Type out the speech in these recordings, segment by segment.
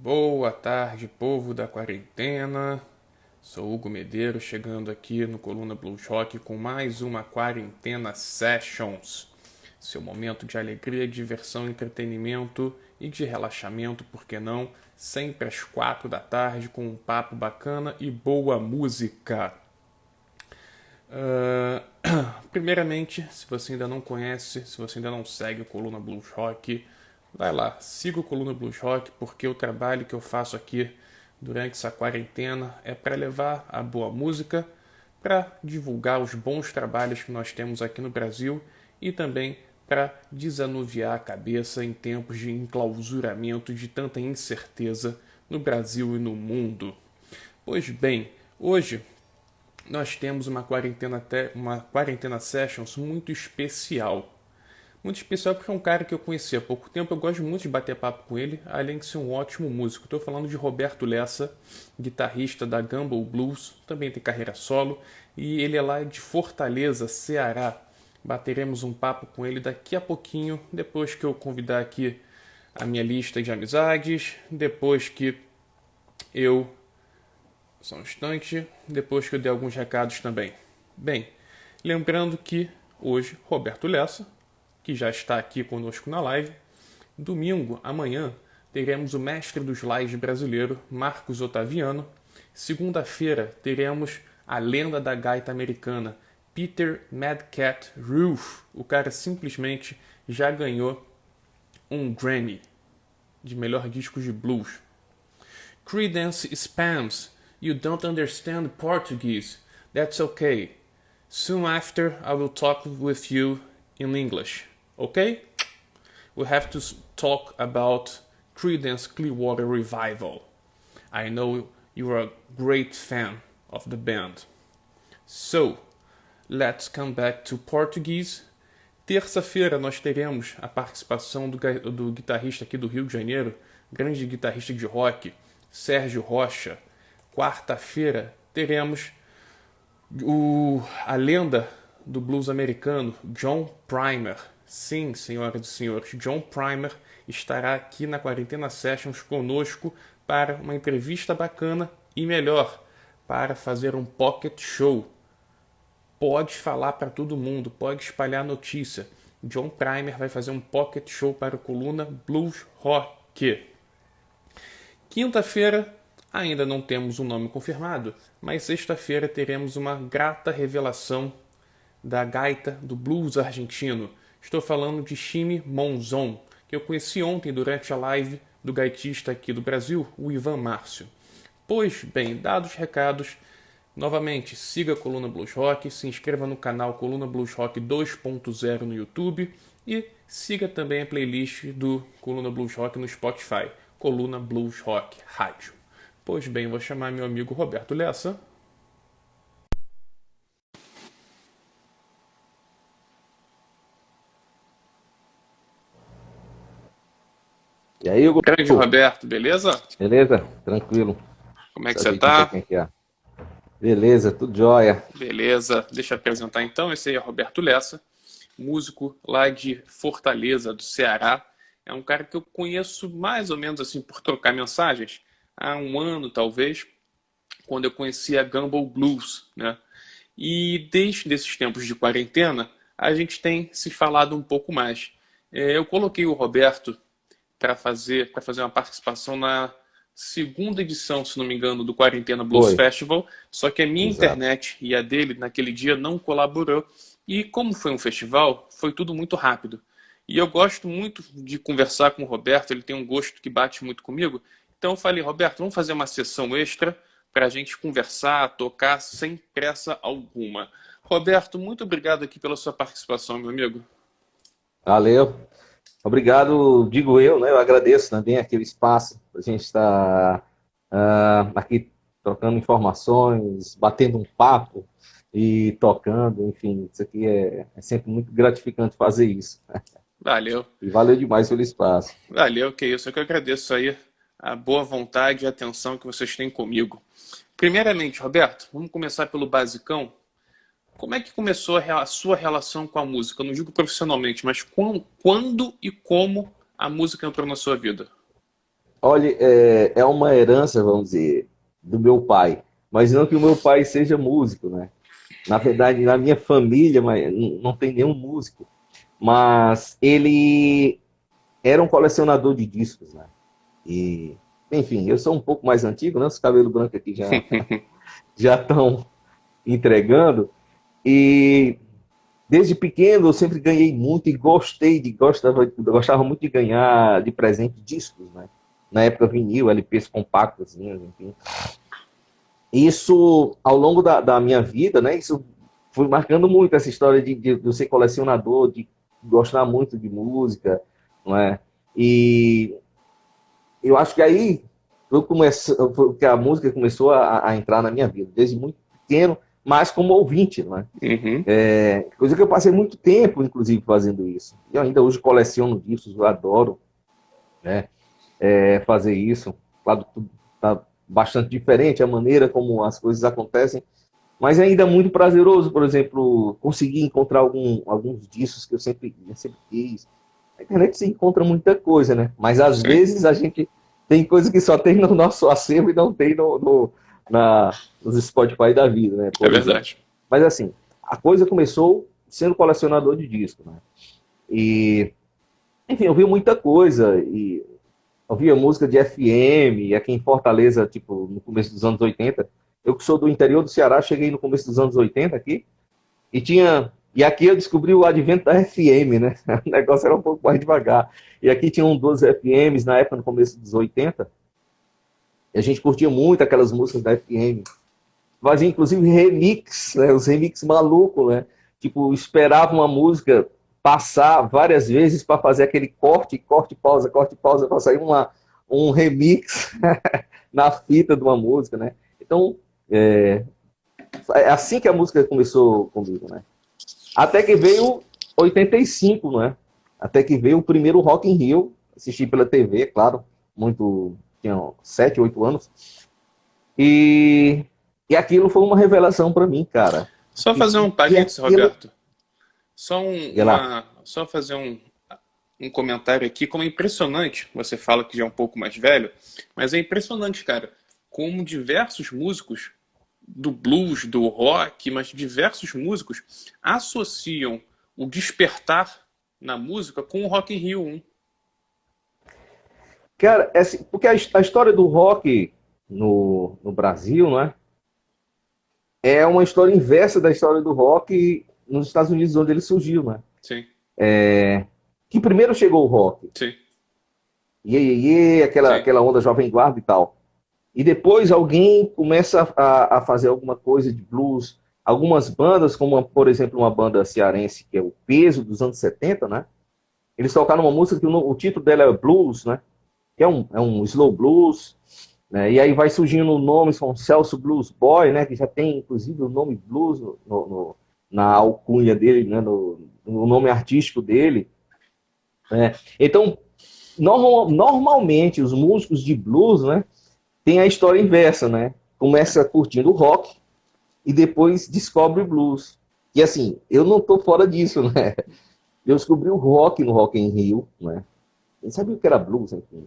Boa tarde, povo da quarentena. Sou Hugo Medeiros, chegando aqui no Coluna Blues Rock com mais uma Quarentena Sessions. Seu momento de alegria, diversão, entretenimento e de relaxamento, por que não? Sempre às 4 da tarde com um papo bacana e boa música. Primeiramente, se você ainda não conhece, se você ainda não segue o Coluna Blues Rock, vai lá, siga o Coluna Blues Rock, porque o trabalho que eu faço aqui durante essa quarentena é para levar a boa música, para divulgar os bons trabalhos que nós temos aqui no Brasil e também para desanuviar a cabeça em tempos de enclausuramento, de tanta incerteza no Brasil e no mundo. Pois bem, hoje nós temos uma quarentena sessions muito especial. Muito especial porque é um cara que eu conheci há pouco tempo, eu gosto muito de bater papo com ele, além de ser um ótimo músico. Estou falando de Roberto Lessa, guitarrista da Gumball Blues, também tem carreira solo, e ele é lá de Fortaleza, Ceará. Bateremos um papo com ele daqui a pouquinho, depois que eu convidar aqui a minha lista de amizades, depois que eu... Só um instante, depois que eu der alguns recados também. Bem, lembrando que hoje Roberto Lessa, que já está aqui conosco na live. Domingo, amanhã, teremos o mestre dos lives brasileiro, Marcos Otaviano. Segunda-feira, teremos a lenda da gaita americana, Peter Mad Cat Roof. O cara simplesmente já ganhou um Grammy de melhor disco de blues. Creedence spams, You don't understand Portuguese. That's okay. Soon after, I will talk with you in English. Okay? We have to talk about Creedence Clearwater Revival. I know you're a great fan of the band. So, let's come back to Portuguese. Terça-feira nós teremos a participação do guitarrista aqui do Rio de Janeiro, grande guitarrista de rock, Sérgio Rocha. Quarta-feira teremos a lenda do blues americano, John Primer. Sim, senhoras e senhores, John Primer estará aqui na Quarentena Sessions conosco para uma entrevista bacana e melhor, para fazer um pocket show. Pode falar para todo mundo, pode espalhar notícia. John Primer vai fazer um pocket show para a coluna Blues Rock. Quinta-feira, ainda não temos um nome confirmado, mas sexta-feira teremos uma grata revelação da gaita do blues argentino. Estou falando de Chime Monzon, que eu conheci ontem durante a live do gaitista aqui do Brasil, o Ivan Márcio. Pois bem, dados os recados, novamente siga a Coluna Blues Rock, se inscreva no canal Coluna Blues Rock 2.0 no YouTube e siga também a playlist do Coluna Blues Rock no Spotify, Coluna Blues Rock Rádio. Pois bem, vou chamar meu amigo Roberto Lessa. E aí, Hugo? Grande Roberto, beleza? Beleza? Tranquilo. Como é que você tá? Beleza, tudo jóia. Beleza, deixa eu apresentar então. Esse aí é Roberto Lessa, músico lá de Fortaleza, do Ceará. É um cara que eu conheço mais ou menos assim por trocar mensagens há um ano, talvez, quando eu conheci a Gumball Blues, né? E desde esses tempos de quarentena, a gente tem se falado um pouco mais. Eu coloquei o Roberto para fazer uma participação na segunda edição, se não me engano, do Quarentena Blues Festival, só que a minha internet e a dele naquele dia não colaborou. E como foi um festival, foi tudo muito rápido. E eu gosto muito de conversar com o Roberto, ele tem um gosto que bate muito comigo. Então eu falei, Roberto, vamos fazer uma sessão extra para a gente conversar, tocar sem pressa alguma. Roberto, muito obrigado aqui pela sua participação, meu amigo. Valeu. Obrigado, digo eu, né? Eu agradeço também aquele espaço para a gente estar aqui trocando informações, batendo um papo e tocando, enfim, isso aqui é sempre muito gratificante fazer isso. Valeu. E valeu demais pelo espaço. Valeu, que isso. Eu que agradeço aí a boa vontade e a atenção que vocês têm comigo. Primeiramente, Roberto, vamos começar pelo basicão. Como é que começou a sua relação com a música? Eu não digo profissionalmente, mas quando e como a música entrou na sua vida? Olha, é uma herança, vamos dizer, do meu pai. Mas não que o meu pai seja músico, né? Na verdade, na minha família, mas não tem nenhum músico. Mas ele era um colecionador de discos, né? E, enfim, eu sou um pouco mais antigo, né? Os cabelos brancos aqui já estão entregando. E desde pequeno eu sempre ganhei muito e gostava muito de ganhar de presente discos, né? Na época vinil, LPs compactos, enfim. Isso, ao longo da minha vida, né? Isso foi marcando muito essa história de eu ser colecionador, de gostar muito de música, não é? E eu acho que aí foi que a música começou a entrar na minha vida, desde muito pequeno, mas como ouvinte, não é? Uhum. Coisa que eu passei muito tempo, inclusive, fazendo isso. E ainda hoje coleciono discos, eu adoro, né, fazer isso. Claro, tudo está bastante diferente a maneira como as coisas acontecem, mas é ainda muito prazeroso, por exemplo, conseguir encontrar alguns discos que eu sempre quis. Na internet se encontra muita coisa, né? Mas às Sim, vezes a gente tem coisa que só tem no nosso acervo e não tem nos Spotify da vida, né? é Por exemplo. verdade. Mas assim, a coisa começou sendo colecionador de disco, né? E, enfim, eu vi muita coisa e ouvia música de FM, aqui em Fortaleza, tipo, no começo dos anos 80. Eu que sou do interior do Ceará, cheguei no começo dos anos 80 aqui, e aqui eu descobri o advento da FM, né? O negócio era um pouco mais devagar. E aqui tinham 12 FMs na época, no começo dos 80, e a gente curtia muito aquelas músicas da FM. Fazia inclusive remix, né? Os remix malucos, né? Tipo, esperava uma música passar várias vezes para fazer aquele corte, pausa, para sair um remix na fita de uma música, né? Então, é assim que a música começou comigo, né? Até que veio 85, né? Até que veio o primeiro Rock in Rio, assisti pela TV, claro, tinha 7, 8 anos, e, e aquilo foi uma revelação para mim, cara. Só Que, fazer que, um que parênteses, aquilo. Roberto. Só Diga lá. só fazer um comentário aqui, como é impressionante, você fala que já é um pouco mais velho, mas é impressionante, cara, como diversos músicos do blues, do rock, mas diversos músicos associam o despertar na música com o Rock in Rio 1. Cara, assim, porque a história do rock no Brasil, né, é uma história inversa da história do rock nos Estados Unidos, onde ele surgiu, né? Sim, Que primeiro chegou o rock, sim, sim. aquela onda jovem guarda e tal. E depois alguém começa a fazer alguma coisa de blues. Algumas bandas, como por exemplo uma banda cearense, que é o Peso dos anos 70, né? Eles tocaram uma música que o título dela é Blues, né? Que é um slow blues, né? E aí vai surgindo nomes como Celso Blues Boy, né? Que já tem inclusive o nome blues na alcunha dele, né? No nome artístico dele, né? Então, normalmente os músicos de blues, né? Tem a história inversa, né? Começa curtindo rock e depois descobre o blues. E assim, eu não tô fora disso, né? Eu descobri o rock no Rock in Rio, né? Eu sabia o que era blues, enfim.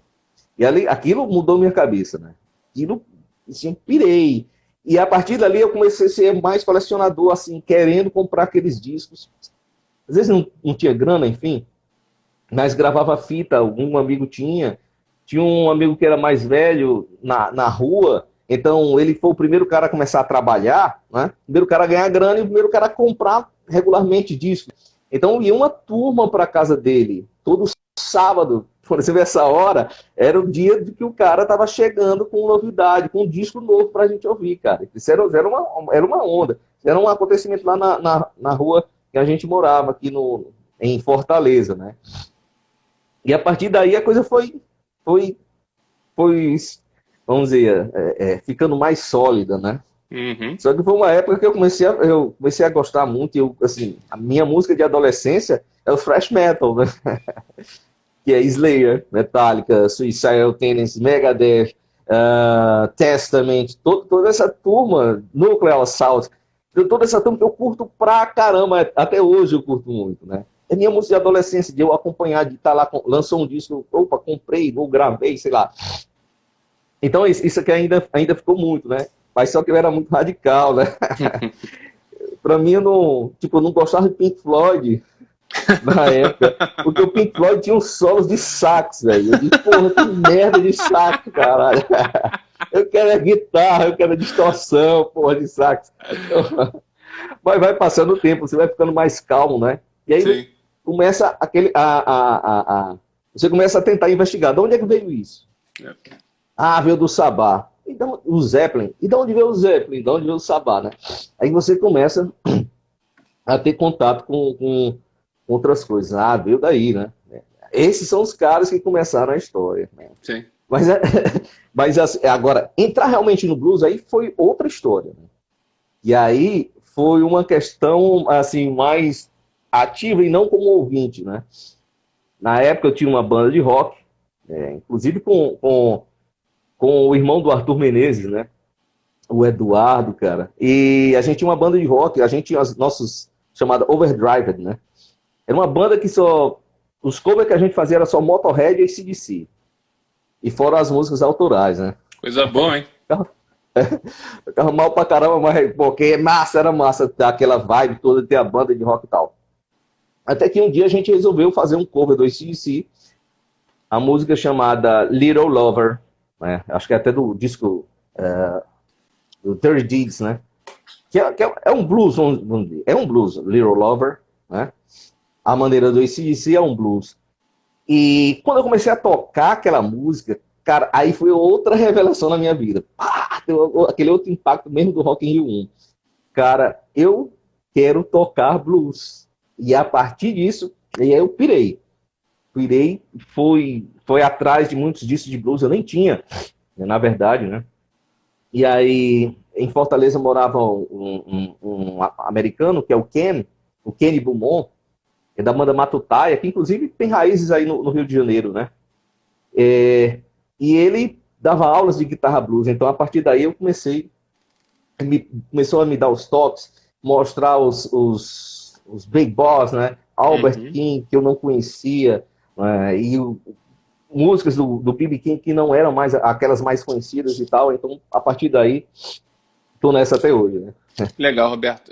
E ali, aquilo mudou minha cabeça, né? Aquilo, assim, eu pirei. E a partir dali eu comecei a ser mais colecionador, assim, querendo comprar aqueles discos. Às vezes não tinha grana, enfim, mas gravava fita, algum amigo tinha. Tinha um amigo que era mais velho na rua, então ele foi o primeiro cara a começar a trabalhar, né? O primeiro cara a ganhar grana e o primeiro cara a comprar regularmente disco. Então ia uma turma para casa dele, todo sábado, por exemplo, essa hora, era o dia de que o cara estava chegando com novidade, com um disco novo para a gente ouvir, cara. Isso era uma onda. Era um acontecimento lá na rua que a gente morava, aqui em Fortaleza, né? E a partir daí a coisa foi, foi vamos dizer, ficando mais sólida, né? Uhum. Só que foi uma época que eu comecei a gostar muito. Assim, a minha música de adolescência é o thrash metal, né? Que é Slayer, Metallica, Suicidal Tendencies, Megadeth, Testament, toda essa turma, Nuclear Assault, toda essa turma que eu curto pra caramba, até hoje eu curto muito, né? é minha música de adolescência, de eu acompanhar, de estar lá, lançou um disco, opa, comprei, ou gravei, sei lá. Então isso aqui ainda ficou muito, né? Mas só que eu era muito radical, né? Pra mim, eu não gostava de Pink Floyd na época, porque o Pink Floyd tinha uns solos de sax, velho. Eu disse, porra, que merda de sax, caralho. Eu quero a guitarra, eu quero a distorção, porra, de sax. Mas vai passando o tempo, você vai ficando mais calmo, né? E aí Sim. começa você começa a tentar investigar. De onde é que veio isso? É. Ah, veio do Sabá. Então, o Zeppelin. E de onde veio o Zeppelin? De onde veio o Sabá, né? Aí você começa a ter contato com outras coisas. Ah, veio daí, né? Esses são os caras que começaram a história, né? Sim. Mas, mas agora, entrar realmente no blues aí foi outra história, né? E aí foi uma questão assim mais ativa e não como ouvinte, né? Na época eu tinha uma banda de rock, inclusive com o irmão do Arthur Menezes, né? O Eduardo, cara. E a gente tinha uma banda de rock, a gente tinha as nossos chamada Overdrive, né? Era uma banda que só os covers que a gente fazia era só Motorhead e AC/DC. E fora as músicas autorais, né? Coisa boa, hein? Ficava mal pra caramba, mas porque é massa, era massa, aquela vibe toda de ter a banda de rock e tal. Até que um dia a gente resolveu fazer um cover do AC/DC, a música chamada Little Lover, né? Acho que é até do disco do Dirty Deeds, né? Que é um blues, vamos dizer. É um blues, Little Lover, né? A maneira do AC/DC é um blues. E quando eu comecei a tocar aquela música, cara, aí foi outra revelação na minha vida. Pá, aquele outro impacto mesmo do Rock in Rio 1. Cara, eu quero tocar blues. E a partir disso, e aí eu pirei. Pirei, foi atrás de muitos discos de blues, eu nem tinha, na verdade, né? E aí, em Fortaleza morava um americano, que é o Kenny Beaumont, que é da banda Matutaia, que inclusive tem raízes aí no Rio de Janeiro, né? E ele dava aulas de guitarra blues, então a partir daí eu começou a me dar os toques, mostrar os Big Boss, né? Albert Uhum. King, que eu não conhecia, músicas do B.B. King que não eram mais aquelas mais conhecidas e tal, então a partir daí tô nessa até hoje, né? Legal, Roberto.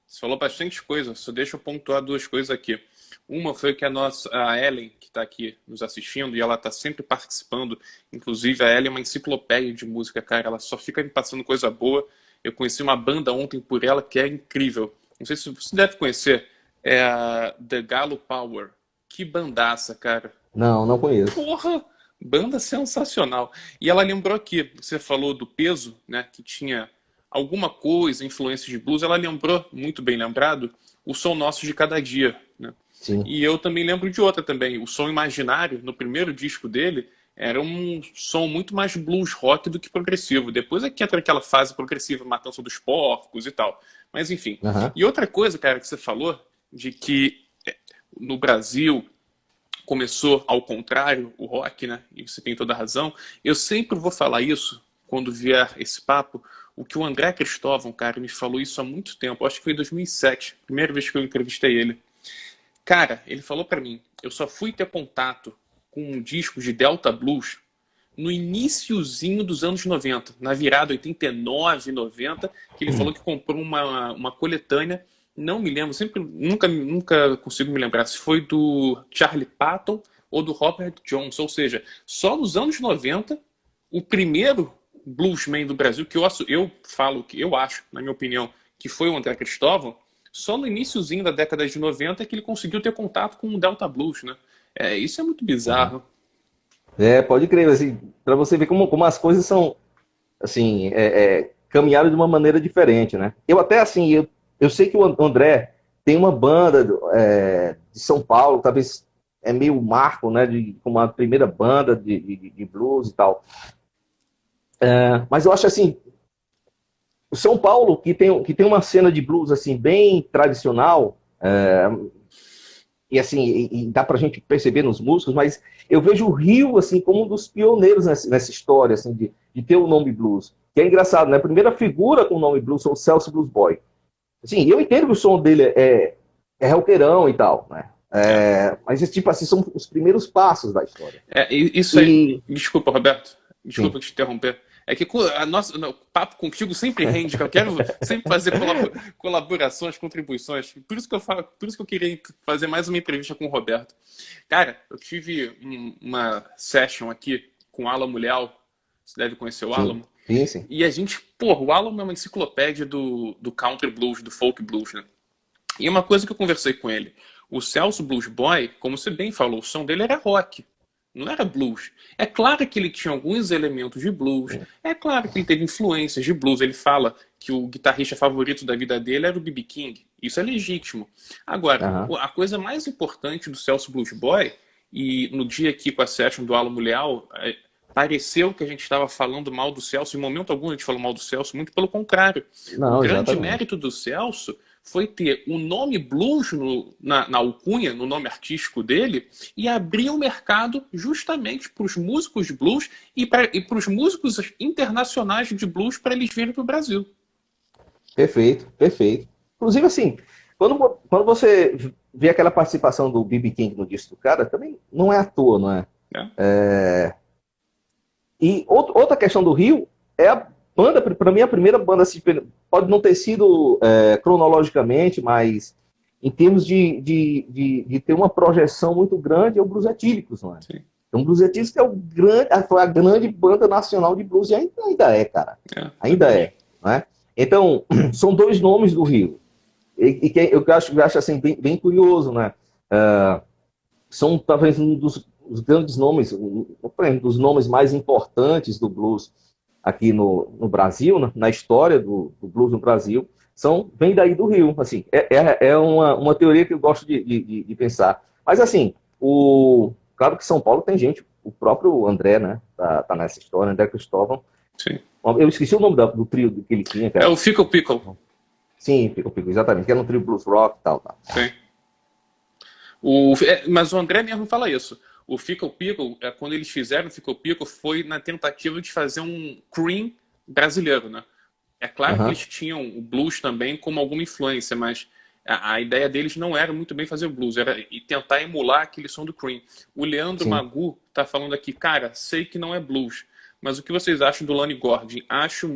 Você falou bastante coisa, só deixa eu pontuar duas coisas aqui. Uma foi que a Ellen, que está aqui nos assistindo, e ela está sempre participando, inclusive a Ellen é uma enciclopédia de música, cara, ela só fica me passando coisa boa. Eu conheci uma banda ontem por ela que é incrível. Não sei se você deve conhecer, é a The Galo Power. Que bandaça, cara. Não conheço. Porra! Banda sensacional. E ela lembrou aqui, você falou do peso, né? Que tinha alguma coisa, influência de blues. Ela lembrou, muito bem lembrado, o Som Nosso de Cada Dia, né? Sim. E eu também lembro de outra também. O Som Imaginário, no primeiro disco dele, era um som muito mais blues rock do que progressivo. Depois é que entra aquela fase progressiva, Matança dos Porcos e tal. Mas enfim. Uhum. E outra coisa, cara, que você falou, de que no Brasil começou ao contrário, o rock, né? E você tem toda a razão. Eu sempre vou falar isso quando vier esse papo. O que o André Cristóvão, cara, me falou isso há muito tempo. Acho que foi em 2007, primeira vez que eu entrevistei ele. Cara, ele falou pra mim, eu só fui ter contato com um disco de Delta Blues no iniciozinho dos anos 90, na virada 89, 90, que ele falou que comprou uma coletânea. Não me lembro, nunca consigo me lembrar se foi do Charlie Patton ou do Robert Jones. Ou seja, só nos anos 90, o primeiro bluesman do Brasil, que eu falo, que eu acho, na minha opinião, que foi o André Cristóvão, só no iniciozinho da década de 90 é que ele conseguiu ter contato com o Delta Blues, né? Isso é muito bizarro. Pode crer, assim, para você ver como as coisas são, assim, caminharam de uma maneira diferente, né? Eu até, assim, eu sei que o André tem uma banda de São Paulo, talvez é meio marco, né, como a primeira banda de blues e tal. Mas eu acho, assim, o São Paulo, que tem uma cena de blues, assim, bem tradicional, e assim, e dá pra gente perceber nos músicos, mas eu vejo o Rio, assim, como um dos pioneiros nessa história, assim, de ter o nome blues. Que é engraçado, né? A primeira figura com o nome blues foi o Celso Blues Boy. Assim, eu entendo que o som dele é roqueirão e tal, né? É. Mas, tipo assim, são os primeiros passos da história. Isso aí. E, Desculpa, Roberto. sim, Desculpa te interromper. É que o papo contigo sempre rende, cara. Eu quero sempre fazer colaborações, contribuições. Por isso que eu falo, por isso que eu queria fazer mais uma entrevista com o Roberto. Cara, eu tive uma session aqui com o Alamo Leal. Você deve conhecer o sim, Alamo. sim, sim. E a gente, porra, o Alamo é uma enciclopédia do country blues, do folk blues, né? E uma coisa que eu conversei com ele, o Celso Blues Boy, como você bem falou, o som dele era rock, não era blues. É claro que ele tinha alguns elementos de blues, é claro que ele teve influências de blues. Ele fala que o guitarrista favorito da vida dele era o B.B. King. Isso é legítimo. Agora, Aham. a coisa mais importante do Celso Blues Boy, e no dia aqui com a session do Alamo Leal, pareceu que a gente estava falando mal do Celso. Em momento algum a gente falou mal do Celso, muito pelo contrário. O Não, grande exatamente. mérito do Celso foi ter o nome blues na alcunha, no nome artístico dele, e abrir o mercado justamente para os músicos de blues e para os músicos internacionais de blues para eles virem para o Brasil. Perfeito, perfeito. Inclusive, assim, quando você vê aquela participação do B.B. King no disco do cara, também não é à toa, não é? Né? E outra questão do Rio é a banda, para mim, a primeira banda, assim, pode não ter sido cronologicamente, mas em termos de ter uma projeção muito grande, é o Blues Etílicos, não é? Sim. Então, o Blues Etílicos foi a grande banda nacional de blues, e ainda é, cara. Ainda Também. é, não é? Então, são dois nomes do Rio. E que eu acho assim, bem curioso, né? São talvez um dos grandes nomes, dos nomes mais importantes do blues aqui no Brasil, na história do blues no Brasil, vem daí do Rio. Assim, é uma teoria que eu gosto de pensar. Mas, assim, claro que São Paulo tem gente, o próprio André, né? Tá nessa história, André Cristóvão. Sim. Eu esqueci o nome do trio que ele tinha, É cara. o Fickle Pickle. Sim, exatamente, que era um trio blues rock e tal. Sim. Mas o André mesmo fala isso. O Fickle Pickle, quando eles fizeram o Fickle Pickle, foi na tentativa de fazer um Cream brasileiro, né? É claro que Aham, eles tinham o blues também como alguma influência, mas a ideia deles não era muito bem fazer o blues, era tentar emular aquele som do Cream. O Leandro sim. Magu tá falando aqui, cara, sei que não é blues, mas o que vocês acham do Lonnie Gordon? Acho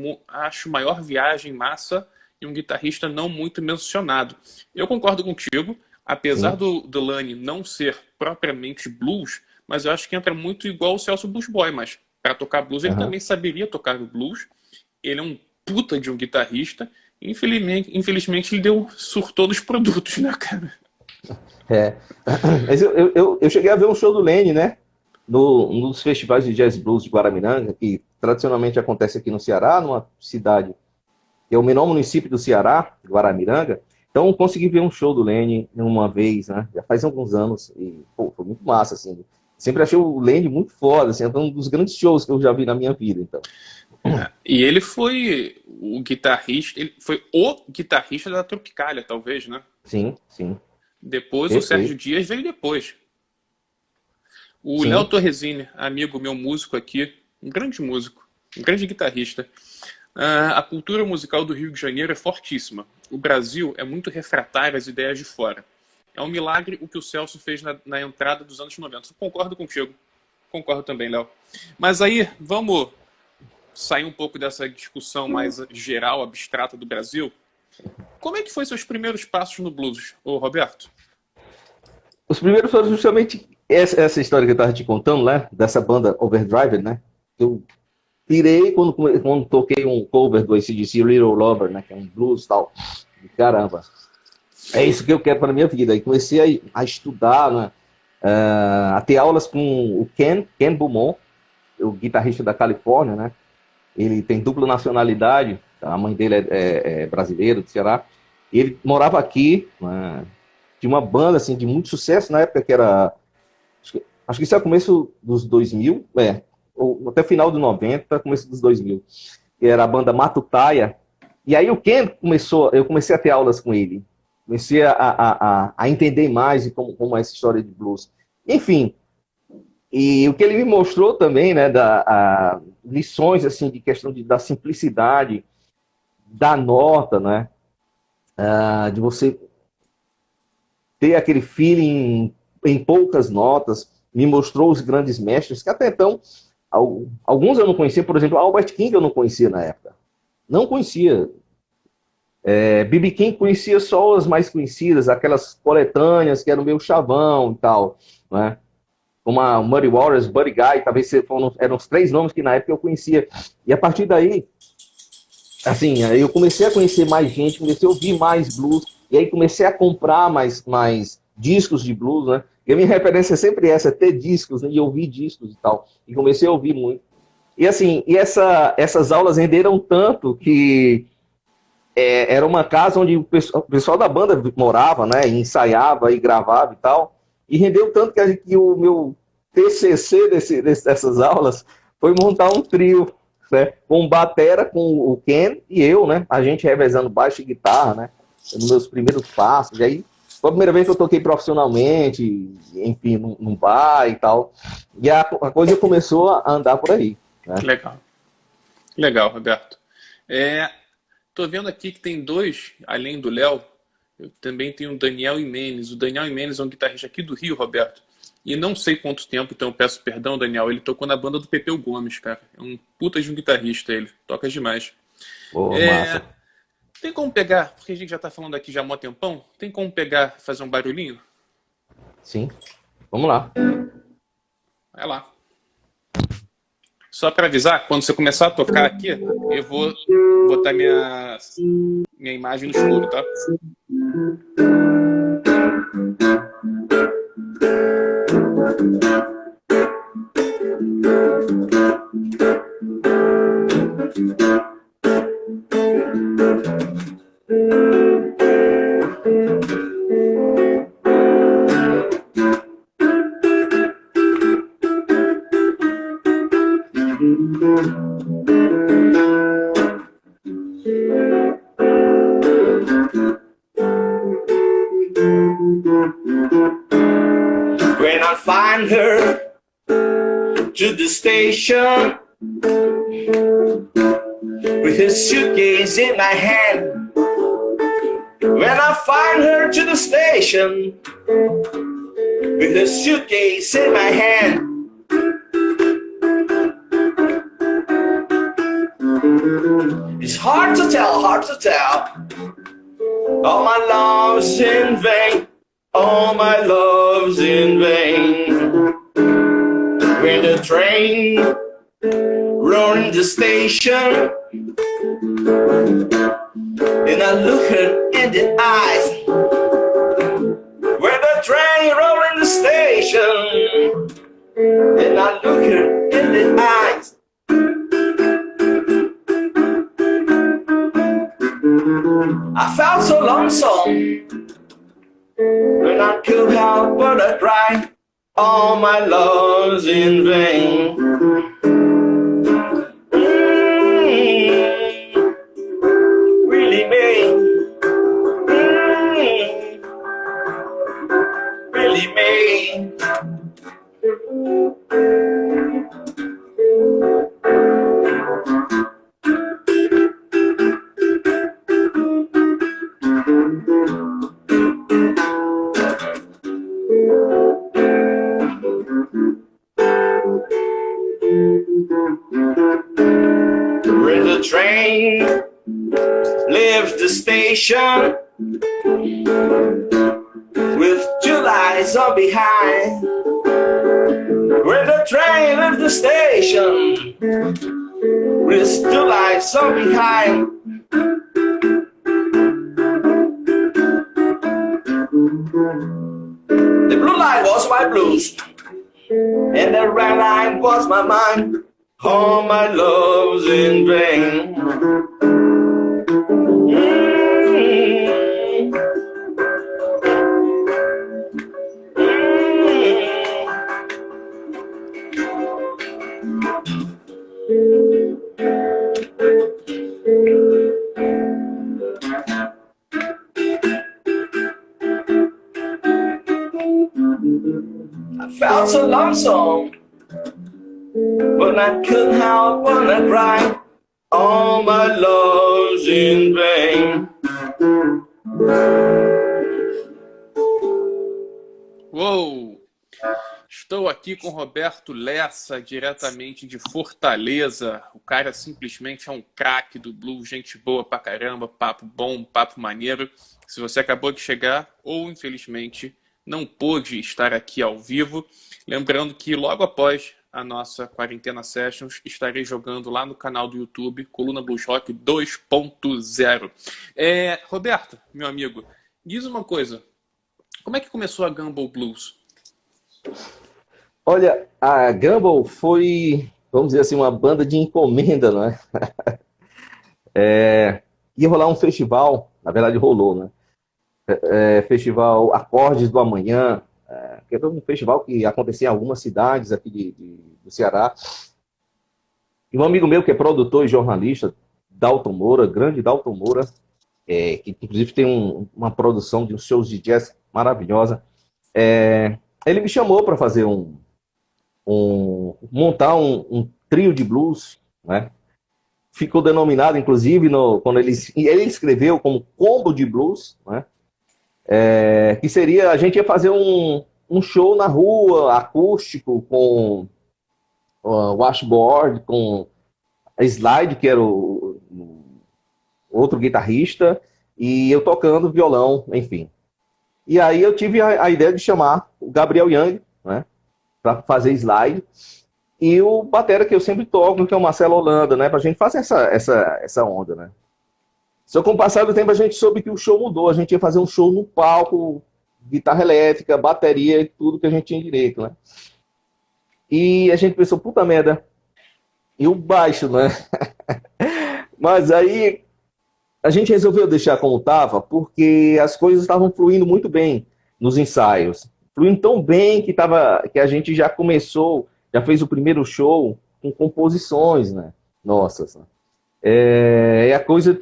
maior viagem, massa e um guitarrista não muito mencionado. Eu concordo contigo, apesar Sim. do Lonnie não ser propriamente blues, mas eu acho que entra muito igual o Celso Blues Boy, mas para tocar blues ele Aham. também saberia tocar o blues. Ele é um puta de um guitarrista. Infelizmente ele surtou dos produtos, né, cara? É. Mas eu cheguei a ver um show do Lene, né? Nos festivais de jazz blues de Guaramiranga, que tradicionalmente acontece aqui no Ceará, numa cidade que é o menor município do Ceará, Guaramiranga. Então, consegui ver um show do Lene uma vez, né? Já faz alguns anos. E, pô, foi muito massa, assim. Sempre achei o Lene muito foda, assim. É um dos grandes shows que eu já vi na minha vida, então. E ele foi o guitarrista da Tropicália, talvez, né? Sim, sim. Depois o Sérgio Perfeito. Dias veio depois. O Léo Sim. Torresini, amigo meu músico aqui, um grande músico, um grande guitarrista. A cultura musical do Rio de Janeiro é fortíssima. O Brasil é muito refratário às ideias de fora. É um milagre o que o Celso fez na entrada dos anos 90. Concordo contigo. Concordo também, Léo. Mas aí, vamos sair um pouco dessa discussão mais geral, abstrata do Brasil. Como é que foi seus primeiros passos no blues, ô Roberto? Os primeiros foram justamente essa história que eu estava te contando, né? Dessa banda Overdrive, né? Eu pirei quando toquei um cover do AC/DC Little Lover, né? Que é um blues e tal. Caramba, é isso que eu quero para minha vida. E comecei a estudar, né? A ter aulas com o Ken Beaumont, o guitarrista da Califórnia, né? Ele tem dupla nacionalidade, a mãe dele é brasileira, do Ceará. Ele morava aqui, né? Tinha uma banda assim, de muito sucesso na época, que era. Acho que isso é o começo dos 2000, ou até final dos 90, começo dos 2000, que era a banda Matutaia. E aí eu comecei a ter aulas com ele, comecei a entender mais de como é essa história de blues. Enfim, e o que ele me mostrou também, né, lições assim de questão da simplicidade, da nota, né, de você ter aquele feeling em poucas notas, me mostrou os grandes mestres, que até então, alguns eu não conhecia, por exemplo, Albert King eu não conhecia na época. Não conhecia. B.B. King conhecia só as mais conhecidas, aquelas coletâneas que eram meio chavão e tal, né? Como a Muddy Waters, Buddy Guy, talvez eram os 3 nomes que na época eu conhecia. E a partir daí, assim, eu comecei a conhecer mais gente, comecei a ouvir mais blues, e aí comecei a comprar mais discos de blues, né? E a minha referência é sempre essa, ter discos, né? E ouvir discos e tal. E comecei a ouvir muito. E assim, essas aulas renderam tanto que era uma casa onde o pessoal da banda morava, né? E ensaiava e gravava e tal. E rendeu tanto que o meu TCC dessas aulas foi montar um trio, né? Com batera, com o Ken e eu, né? A gente revezando baixo e guitarra, né? Nos meus primeiros passos. E aí foi a primeira vez que eu toquei profissionalmente, enfim, num bar e tal. E a coisa começou a andar por aí, né? Legal. Legal, Roberto. Tô vendo aqui que tem 2, além do Léo, eu também tenho o Daniel Imenes. O Daniel Imenes é um guitarrista aqui do Rio, Roberto. E não sei quanto tempo, então eu peço perdão, Daniel. Ele tocou na banda do Pepeu Gomes, cara. É um puta de um guitarrista ele. Toca demais. Massa. Tem como pegar, porque a gente já tá falando aqui já há um tempão, tem como pegar, fazer um barulhinho? Sim. Vamos lá. Vai lá. Só para avisar, quando você começar a tocar aqui, eu vou botar minha imagem no escuro, tá? When I find her to the station with her suitcase in my hand. When I find her to the station with her suitcase in my hand. It's hard to tell, all my love's in vain, all my love's in vain. When the train rolling the station, and I look her in the eyes. When the train rolling the station, and I look her in the eyes. I felt so lonesome when I could help but I cry. All my love's in vain. Really me. Really me. When the train leaves the station with two lights on behind. When the train leaves the station with two lights on behind. The blue light was my blues, and the red light was my mind. All my love's in vain. I felt so lonesome, but I couldn't help but I cried. All my love's in vain. Uou! Estou aqui com Roberto Lessa, diretamente de Fortaleza. O cara simplesmente é um craque do blues, gente boa pra caramba, papo bom, papo maneiro. Se você acabou de chegar ou, infelizmente, não pôde estar aqui ao vivo, lembrando que logo após a nossa Quarentena Sessions, estarei jogando lá no canal do YouTube, Coluna Blues Rock 2.0. Roberto, meu amigo, diz uma coisa. Como é que começou a Gumball Blues? Olha, a Gumball foi, vamos dizer assim, uma banda de encomenda, não é? Ia rolar um festival, na verdade rolou, né? Festival Acordes do Amanhã, que é um festival que acontecia em algumas cidades aqui do Ceará. E um amigo meu que é produtor e jornalista, Dalton Moura, grande Dalton Moura, que inclusive tem uma produção de uns shows de jazz maravilhosa, ele me chamou para fazer montar um trio de blues, né? Ficou denominado, inclusive, quando ele escreveu como combo de blues, né? Que seria, a gente ia fazer um show na rua, acústico, com washboard, com a Slide, que era o outro guitarrista, e eu tocando violão, enfim. E aí eu tive a ideia de chamar o Gabriel Young, né, para fazer Slide, e o batera que eu sempre toco, que é o Marcelo Holanda, né, pra gente fazer essa onda, né. Só com o passar do tempo a gente soube que o show mudou, a gente ia fazer um show no palco, guitarra elétrica, bateria e tudo que a gente tinha direito, né. E a gente pensou, puta merda, e o baixo, né. Mas aí a gente resolveu deixar como estava, porque as coisas estavam fluindo muito bem nos ensaios. Fluindo tão bem que a gente já começou, já fez o primeiro show com composições, né, nossas. E a coisa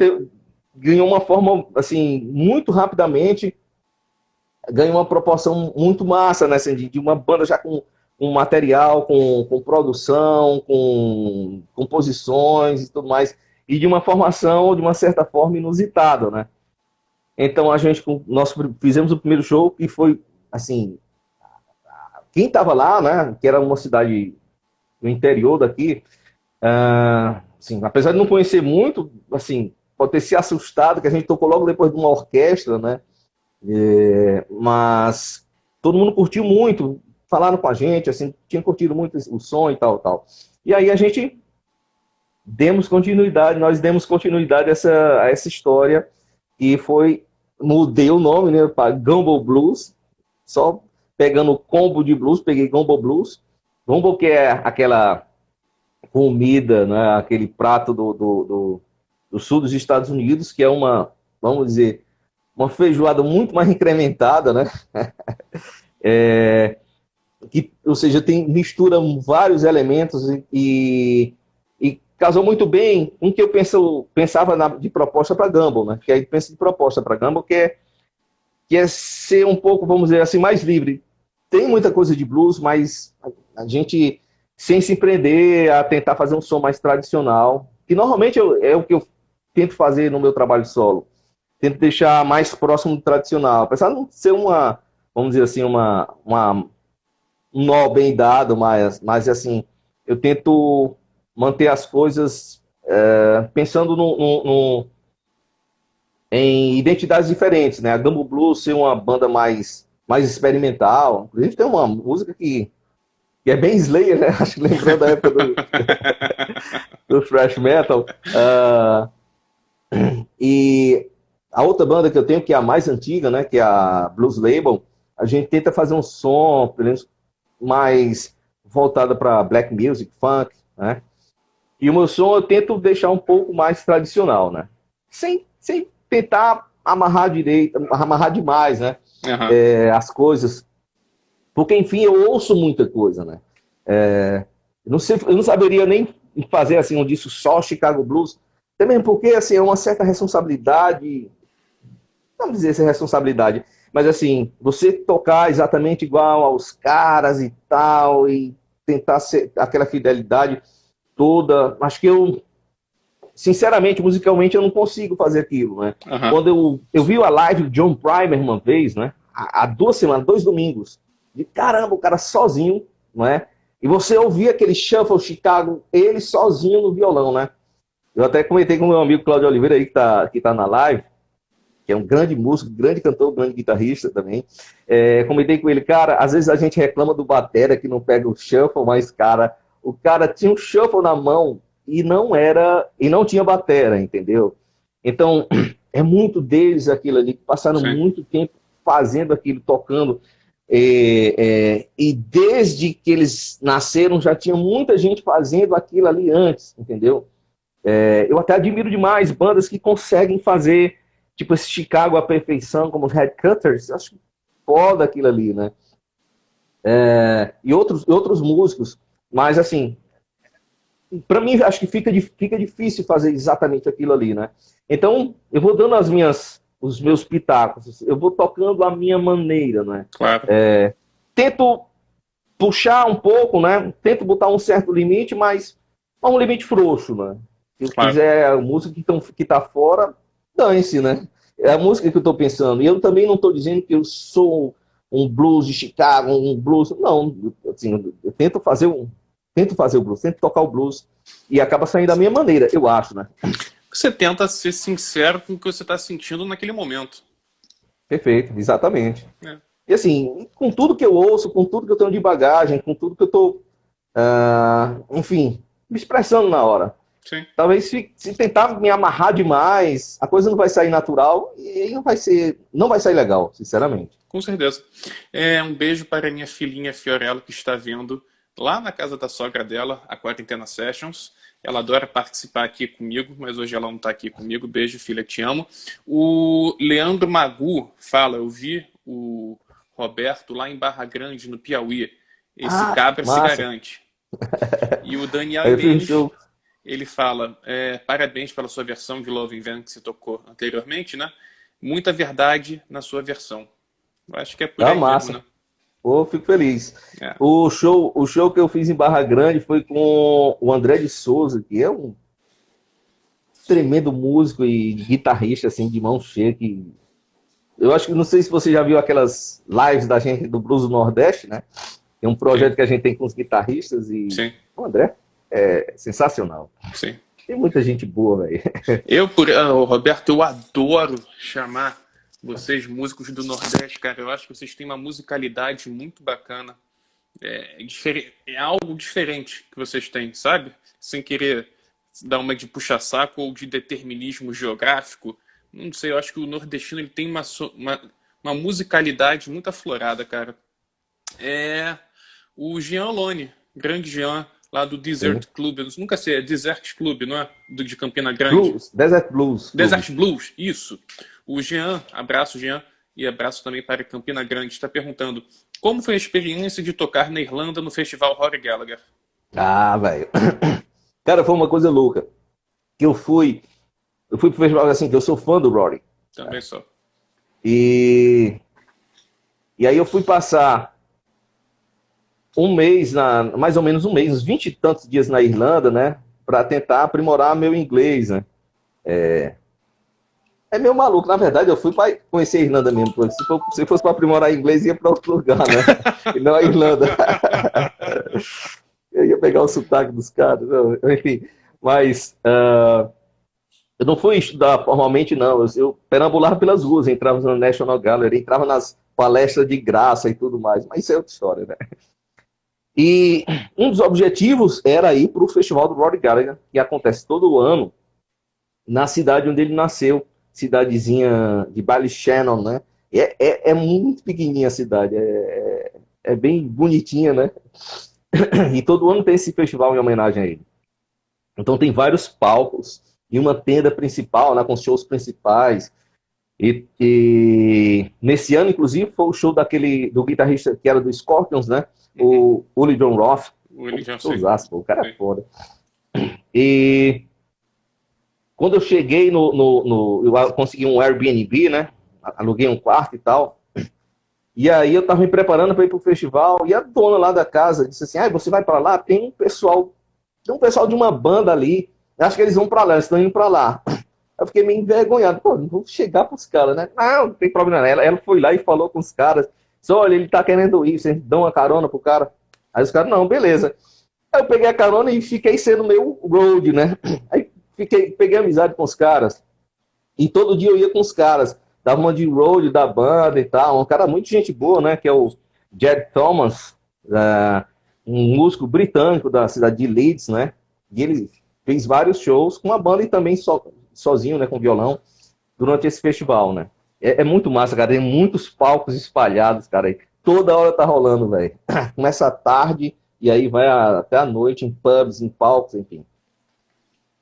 ganhou uma forma, assim, muito rapidamente, ganhou uma proporção muito massa, né, assim, de uma banda já com material, com produção, com composições e tudo mais, e de uma formação, de uma certa forma, inusitada, né? Então, nós fizemos o primeiro show, que foi, assim, quem estava lá, né, que era uma cidade no interior daqui, assim, apesar de não conhecer muito, assim, pode ter se assustado, que a gente tocou logo depois de uma orquestra, né? Mas todo mundo curtiu muito, falaram com a gente, assim, tinha curtido muito o som e tal. E aí nós demos continuidade a essa história, e mudei o nome, né, para Gumball Blues, só pegando o combo de blues, peguei Gumball Blues. Gumball, que é aquela comida, né, aquele prato do sul dos Estados Unidos, que é vamos dizer, uma feijoada muito mais incrementada, né? Ou seja, mistura vários elementos e casou muito bem com o que eu pensava de proposta para Gumball, né? Que aí pensa de proposta para Gumball, que é ser um pouco, vamos dizer assim, mais livre. Tem muita coisa de blues, mas a gente, sem se prender a tentar fazer um som mais tradicional, que normalmente é o que eu tento fazer no meu trabalho solo. Tento deixar mais próximo do tradicional, apesar de não ser vamos dizer assim, um nó bem dado, mas assim, eu tento manter as coisas pensando em identidades diferentes, né? A Gumball Blues ser uma banda mais experimental. Inclusive tem uma música que é bem Slayer, né? Acho que lembrando da época do thrash metal. E a outra banda que eu tenho, que é a mais antiga, né? Que é a Blues Label, a gente tenta fazer um som, pelo menos, mais voltado para black music, funk, né? E o meu som eu tento deixar um pouco mais tradicional, né? Sem tentar amarrar demais, né? Uhum. As coisas. Porque, enfim, eu ouço muita coisa, né? Eu não saberia nem fazer assim um disco só Chicago Blues, também porque assim, é uma certa responsabilidade, vamos dizer essa responsabilidade, mas assim, você tocar exatamente igual aos caras e tal, e tentar ser aquela fidelidade toda, acho que sinceramente, musicalmente, eu não consigo fazer aquilo, né? Uhum. Quando eu vi a live do John Primer uma vez, né? Há 2 semanas, 2 domingos, de caramba, o cara sozinho, não é? E você ouvia aquele Shuffle Chicago, ele sozinho no violão, né? Eu até comentei com o meu amigo Cláudio Oliveira aí, que tá na live, que é um grande músico, grande cantor, grande guitarrista também. Comentei com ele, cara, às vezes a gente reclama do batera que não pega o shuffle, mas, cara, o cara tinha um shuffle na mão e não tinha batera, entendeu? Então, é muito deles aquilo ali, que passaram Sim. muito tempo fazendo aquilo, tocando. E desde que eles nasceram, já tinha muita gente fazendo aquilo ali antes, entendeu? Eu até admiro demais bandas que conseguem fazer, tipo, esse Chicago à perfeição, como os Headcutters. Eu acho foda aquilo ali, né? E outros músicos. Mas, assim, para mim, acho que fica difícil fazer exatamente aquilo ali, né? Então, eu vou dando os meus pitacos. Eu vou tocando a minha maneira, né? Claro. Tento puxar um pouco, né? Tento botar um certo limite, mas um limite frouxo, né? Se eu quiser a música que tá fora, dane-se, né? É a música que eu tô pensando. E eu também não tô dizendo que eu sou um blues de Chicago, um blues... Não, assim, eu tento fazer o blues, tento tocar o blues e acaba saindo da minha maneira, eu acho, né? Você tenta ser sincero com o que você está sentindo naquele momento. Perfeito, exatamente. E assim, com tudo que eu ouço, com tudo que eu tenho de bagagem, com tudo que eu tô, enfim, me expressando na hora. Sim. Talvez se tentar me amarrar demais, a coisa não vai sair natural e não vai sair legal, sinceramente. Com certeza. Um beijo para minha filhinha Fiorella, que está vendo lá na casa da sogra dela, a Quarentena Sessions. Ela adora participar aqui comigo, mas hoje ela não está aqui comigo. Beijo, filha, te amo. O Leandro Magu fala, eu vi o Roberto lá em Barra Grande, no Piauí. Esse cabra se garante. E o Daniel Mendes, ele fala, parabéns pela sua versão de Love in Vain que você tocou anteriormente, né? Muita verdade na sua versão. Eu acho que é por aí massa. mesmo, né? Fico feliz. O show que eu fiz em Barra Grande foi com o André de Souza, que é um tremendo músico e guitarrista, assim, de mão cheia. Eu acho que, não sei se você já viu aquelas lives da gente do Blues do Nordeste, né? Tem um projeto que a gente tem com os guitarristas e Sim. O André é sensacional. Sim. Tem muita gente boa, velho. Roberto, eu adoro chamar vocês, músicos do Nordeste, cara. Eu acho que vocês têm uma musicalidade muito bacana. É algo diferente que vocês têm, sabe? Sem querer dar uma de puxa-saco ou de determinismo geográfico. Não sei, eu acho que o nordestino ele tem uma musicalidade muito aflorada, cara. O Jean Lone, grande Jean, lá do Desert Club. Eu nunca sei, é Desert Club, não é? De Campina Grande. Desert Blues. Desert Blues, isso. O Jean, abraço Jean, e abraço também para Campina Grande, está perguntando como foi a experiência de tocar na Irlanda no festival Rory Gallagher? Velho. Cara, foi uma coisa louca. Que eu fui pro festival assim, que eu sou fã do Rory. Também sou. E aí eu fui passar um mês, mais ou menos um mês, uns 20 e tantos dias na Irlanda, né? Pra tentar aprimorar meu inglês, né? É meio maluco, na verdade eu fui para conhecer a Irlanda mesmo, porque se fosse para aprimorar inglês ia para outro lugar, né? E não a Irlanda. Eu ia pegar o sotaque dos caras, não, enfim. Mas eu não fui estudar formalmente, não. Eu perambulava pelas ruas, entrava no National Gallery, entrava nas palestras de graça e tudo mais, mas isso é outra história, né? E um dos objetivos era ir para o Festival do Rory Gallagher, que acontece todo ano na cidade onde ele nasceu, cidadezinha de Ballyshannon, né? É muito pequenininha a cidade, é bem bonitinha, né? E todo ano tem esse festival em homenagem a ele. Então tem vários palcos e uma tenda principal, né, com shows principais. E nesse ano, inclusive, foi o show do guitarrista que era do Scorpions, né? O Uli John Roth. O cara é foda. E quando eu cheguei eu consegui um Airbnb, né? Aluguei um quarto e tal. E aí eu tava me preparando para ir pro festival. E a dona lá da casa disse assim: você vai para lá? Tem um pessoal de uma banda ali. Acho que eles vão para lá, eles estão indo para lá. Eu fiquei meio envergonhado. Pô, não vou chegar pros caras, né? Não tem problema. Ela foi lá e falou com os caras. Só, olha, ele tá querendo ir, vocês dão uma carona pro cara. Aí os caras, não, beleza. Aí eu peguei a carona e fiquei sendo meio road, né? Aí peguei amizade com os caras. E todo dia eu ia com os caras. Dava uma de road da banda e tal. Um cara muito gente boa, né? Que é o Jed Thomas, um músico britânico da cidade de Leeds, né? E ele fez vários shows com a banda e também sozinho, né? Com violão, durante esse festival, né? É muito massa, cara. Tem muitos palcos espalhados, cara. Aí toda hora tá rolando, velho. Começa à tarde e aí vai até a noite em pubs, em palcos, enfim.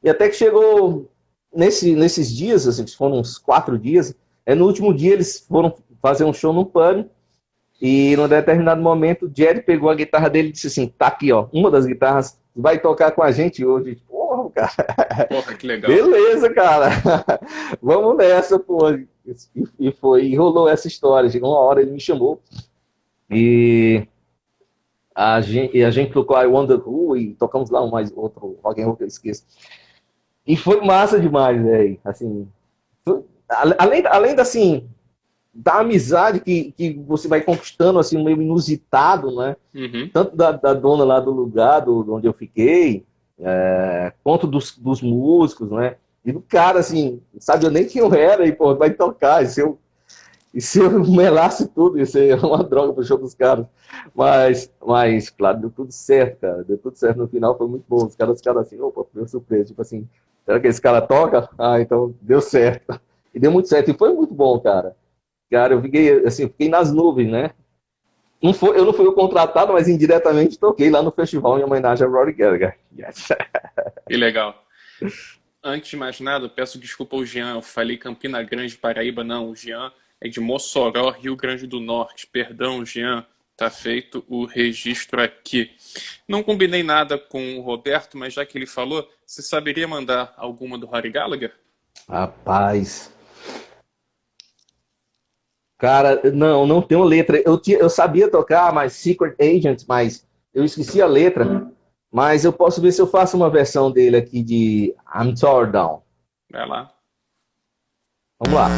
E até que chegou nesses dias, assim, que foram uns 4 dias, no último dia eles foram fazer um show no pub e num determinado momento o Jerry pegou a guitarra dele e disse assim, tá aqui, ó, uma das guitarras vai tocar com a gente hoje. Porra, cara. Porra, que legal. Beleza, cara. Vamos nessa, porra. E rolou essa história. Chegou uma hora, ele me chamou e a gente tocou I Wonder Who e tocamos lá mais outro rock and roll que eu esqueço. E foi massa demais, velho. Assim, além assim, da amizade que você vai conquistando, assim, meio inusitado, né? Uhum. Tanto da dona lá do lugar onde eu fiquei, quanto dos músicos, né? E do cara, assim, sabe, eu nem quem eu era, e, pô, vai tocar, e se eu melasse tudo, ia ser uma droga pro show dos caras. Mas, claro, deu tudo certo, cara. Deu tudo certo no final, foi muito bom. Os caras assim, opa, foi surpresa. Tipo assim, será que esse cara toca? Ah, então deu certo. E deu muito certo. E foi muito bom, cara. Cara, eu fiquei nas nuvens, né? Eu não fui o contratado, mas indiretamente toquei lá no festival em homenagem a Rory Gallagher. Yes. Que legal. Antes de mais nada, eu peço desculpa ao Jean. Eu falei Campina Grande, Paraíba, não. O Jean é de Mossoró, Rio Grande do Norte. Perdão, Jean. Tá feito o registro aqui. Não combinei nada com o Roberto, mas já que ele falou, você saberia mandar alguma do Rory Gallagher? Rapaz. Cara, não tenho letra. Eu sabia tocar mais Secret Agent, mas eu esqueci a letra. Mas eu posso ver se eu faço uma versão dele aqui de I'm Tore Down. Vai lá. Vamos lá.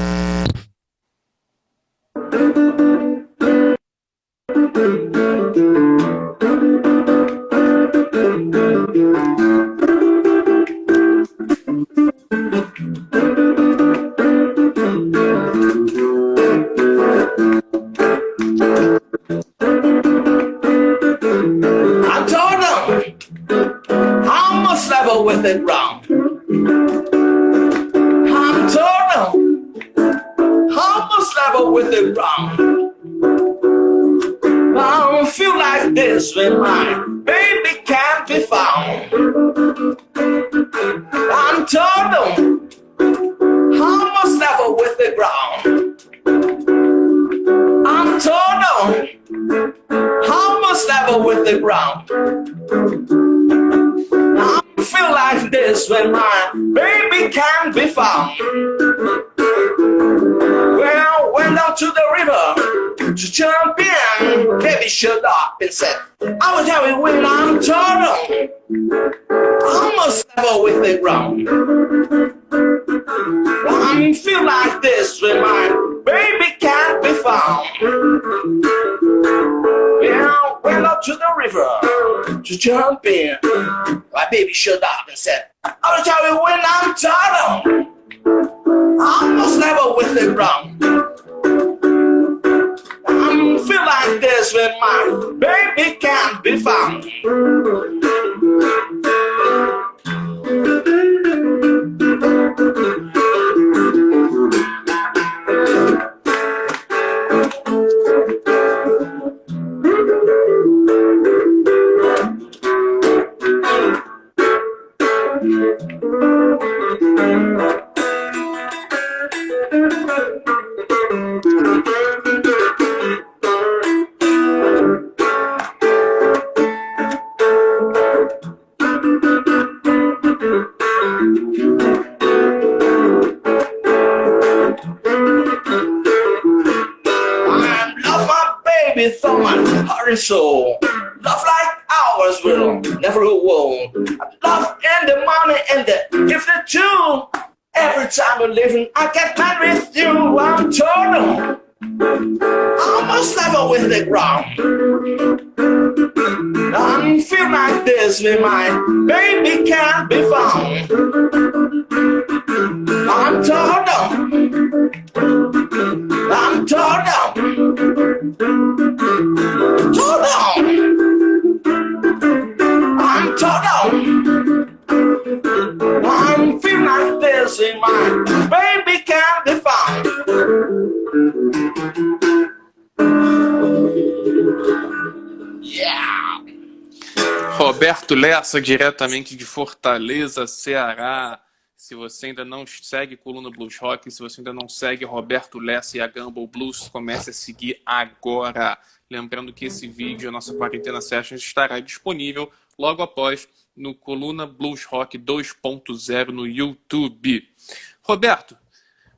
I'm torn down. I must level with it wrong. I'm torn down. I must level with it wrong. I don't feel like this when my baby can't be found. I'm torn down. I must level with the ground. I'm torn down. I must level with the ground. I feel like this when my baby can't be found. Well, went down to the river to jump in. Baby shut up and said, I will tell you when I'm torn down. I must level with the ground. I feel like this when my baby can't be found. Well, went up to the river to jump in. My baby shut up and said, I will tell you when I'm tired. I must level with the ground. I feel like this when my baby can't be found. Soul. Love like ours will never grow old. Love and the money and the gift too. Every time we're living, I get mad with you. I'm torn. Almost level with the ground. I feel like this with my baby can't be found. I'm tore down. I'm tore down. Tore down. I'm tore down. I'm feeling like this in my baby can't be found. Yeah. Roberto Lessa, diretamente de Fortaleza, Ceará. Se você ainda não segue Coluna Blues Rock, se você ainda não segue Roberto Lessa e a Gumball Blues, comece a seguir agora. Lembrando que esse vídeo, a nossa Quarentena Sessions, estará disponível logo após no Coluna Blues Rock 2.0 no YouTube. Roberto,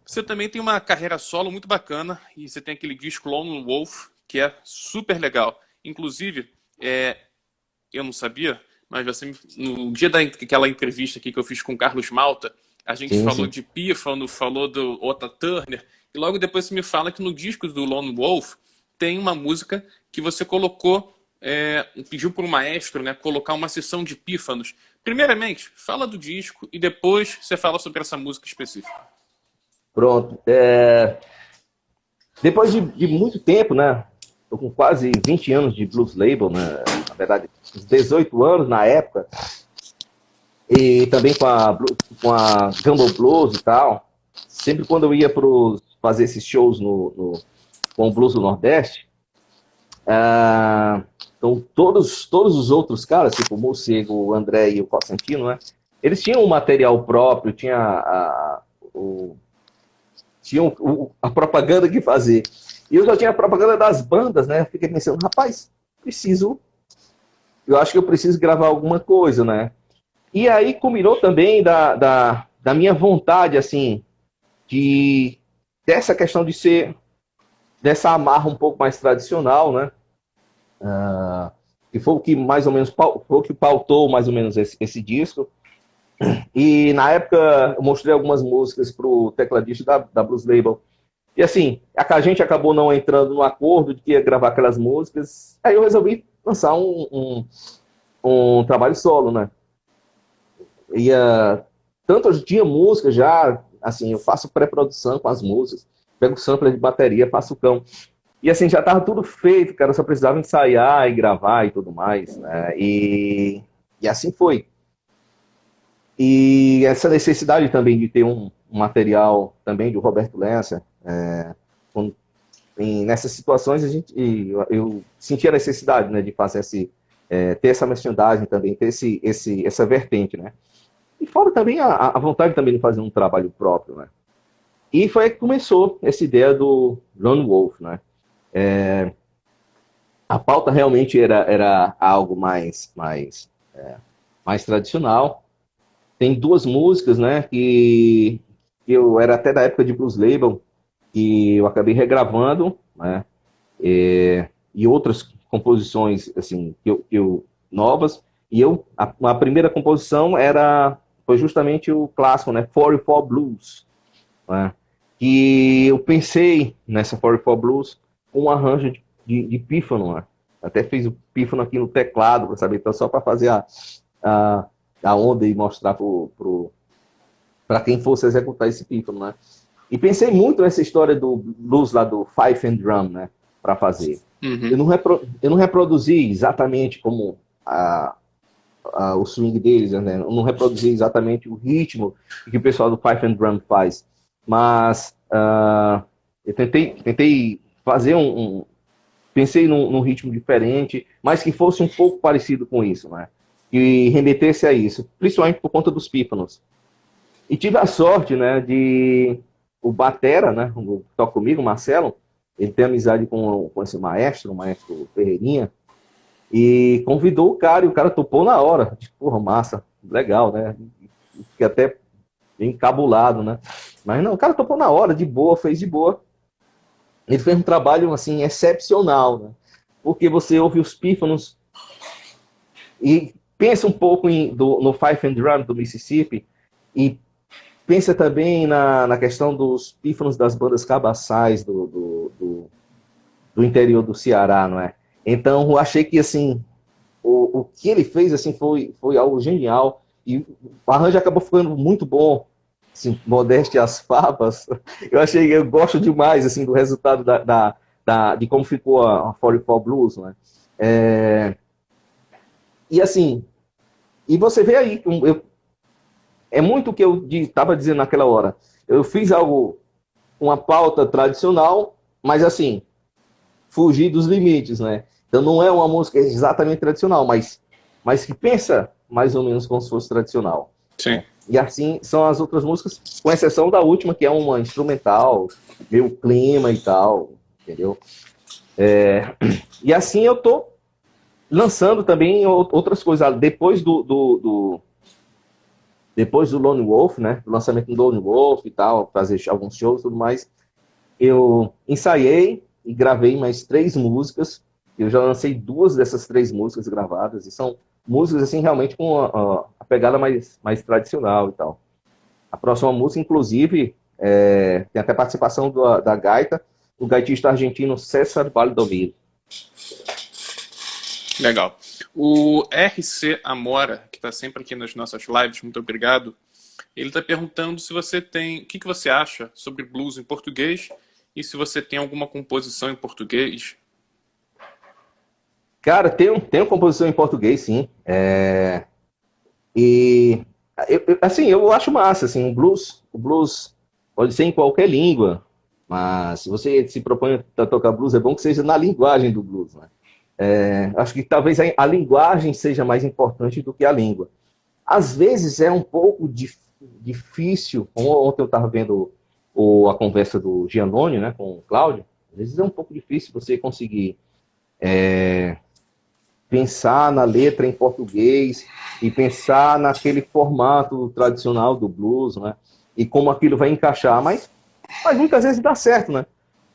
você também tem uma carreira solo muito bacana e você tem aquele disco Lone Wolf, que é super legal. Inclusive, eu não sabia, mas você, no dia daquela entrevista aqui que eu fiz com o Carlos Malta, a gente falou de Pífano, falou do Ota Turner, e logo depois você me fala que no disco do Lone Wolf tem uma música que você colocou, pediu para o maestro, né, colocar uma sessão de pífanos. Primeiramente, fala do disco e depois você fala sobre essa música específica. Pronto. Depois de muito tempo, né? Estou com quase 20 anos de blues label, né? Na verdade, uns 18 anos na época. E também com a Gumball Blues e tal. Sempre quando eu ia fazer esses shows com o Blues do Nordeste, então todos os outros caras, tipo o Morcego, o André e o Cosentino, né? Eles tinham um material próprio, tinham a propaganda que fazer. E eu já tinha a propaganda das bandas, né? Fiquei pensando, rapaz, eu acho que eu preciso gravar alguma coisa, né? E aí culminou também da minha vontade, assim, dessa questão de ser, dessa amarra um pouco mais tradicional, né? Que foi o que mais ou menos, foi o que pautou mais ou menos esse disco. E na época eu mostrei algumas músicas pro tecladista da Blues Label. E assim, a gente acabou não entrando no acordo de que ia gravar aquelas músicas. Aí eu resolvi lançar um trabalho solo, né? Tanto eu tinha música já, assim, eu faço pré-produção com as músicas, pego sampler de bateria, faço o cão. E assim, já tava tudo feito, cara, só precisava ensaiar e gravar e tudo mais, né? E assim foi. E essa necessidade também de ter um material também do Roberto Lessa, nessas situações eu senti a necessidade, né, de fazer ter essa merchandising também, ter essa vertente, né? E fora também a vontade também de fazer um trabalho próprio, né? E foi aí que começou essa ideia do Lone Wolf, né? A pauta realmente era algo mais tradicional. Tem duas músicas, né, que eu era até da época de Blues Label, que eu acabei regravando, né, e outras composições, assim, novas, e a primeira composição foi justamente o clássico, né, 44 Blues, né, que eu pensei nessa 44 Blues com um arranjo de pífano, né, até fiz o pífano aqui no teclado, para saber, então, só para fazer a onda e mostrar para quem fosse executar esse pífano, né? E pensei muito nessa história do blues lá do Fife and Drum, né? Para fazer. Uhum. Eu não reproduzi exatamente como o swing deles, né? Eu não reproduzi exatamente o ritmo que o pessoal do Fife and Drum faz, mas eu tentei fazer pensei num ritmo diferente, mas que fosse um pouco parecido com isso, né? E remetesse a isso, principalmente por conta dos pífanos. E tive a sorte, né, de o batera, né, que toca comigo, o Marcelo, ele tem amizade com esse maestro, o maestro Ferreirinha, e convidou o cara, e o cara topou na hora. Tipo, porra, massa, legal, né? Fiquei até encabulado, né? Mas não, o cara topou na hora, de boa, fez de boa. Ele fez um trabalho, assim, excepcional, né? Porque você ouve os pífanos e pensa um pouco no Fife and Drum do Mississippi e pensa também na questão dos pífanos das bandas cabaçais do interior do Ceará, não é? Então, eu achei que, assim, o que ele fez, assim, foi algo genial, e o arranjo acabou ficando muito bom, assim, modéstia às papas. Eu gosto demais, assim, do resultado de como ficou a 44 Blues, não é? E, assim, e você vê aí, é muito o que eu estava dizendo naquela hora. Eu fiz algo, uma pauta tradicional, mas, assim, fugir dos limites, né? Então não é uma música exatamente tradicional, mas que pensa mais ou menos como se fosse tradicional. Sim. Né? E assim são as outras músicas, com exceção da última, que é uma instrumental, meio clima e tal, entendeu? E assim eu tô lançando também outras coisas. Depois do Lone Wolf, né? Do lançamento do Lone Wolf e tal, fazer alguns shows e tudo mais, eu ensaiei e gravei mais 3 músicas. Eu já lancei 2 dessas 3 músicas gravadas, e são músicas, assim, realmente com a pegada mais tradicional e tal. A próxima música, inclusive, tem até participação da gaita, do gaitista argentino César Valdomiro. Legal. O RC Amora, que está sempre aqui nas nossas lives, muito obrigado. Ele está perguntando se você tem... O que você acha sobre blues em português e se você tem alguma composição em português. Cara, tenho composição em português, sim. E, assim, eu acho massa, assim, o blues pode ser em qualquer língua, mas se você se propõe a tocar blues, é bom que seja na linguagem do blues, né? Acho que talvez a linguagem seja mais importante do que a língua. Às vezes é um pouco difícil, como ontem eu estava vendo a conversa do Giannone, né, com o Cláudio, às vezes é um pouco difícil você conseguir pensar na letra em português e pensar naquele formato tradicional do blues, né, e como aquilo vai encaixar, mas muitas vezes dá certo, né?